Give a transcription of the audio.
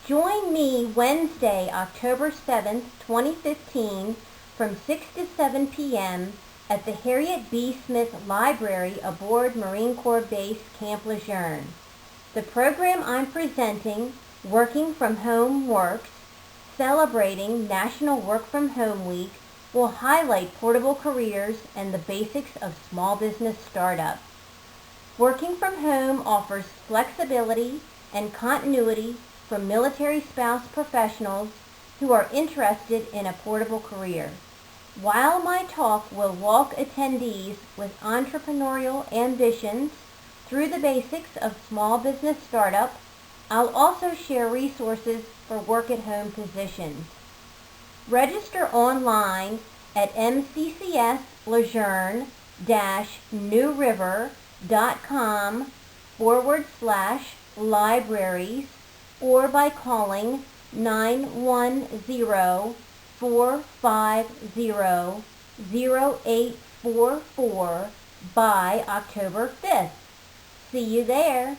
Join me Wednesday, October 7th, 2015 from 6 to 7 p.m. at the Harriet B. Smith Library aboard Marine Corps Base Camp Lejeune. The program I'm presenting, Working from Home Works, celebrating National Work from Home Week, will highlight portable careers and the basics of small business startup. Working from home offers flexibility and continuity for military spouse professionals who are interested in a portable career. While my talk will walk attendees with entrepreneurial ambitions through the basics of small business startup, I'll also share resources for work-at-home positions. Register online at mccslejeune-newriver.com/libraries or by calling 910-450-0844 by October 5th. See you there.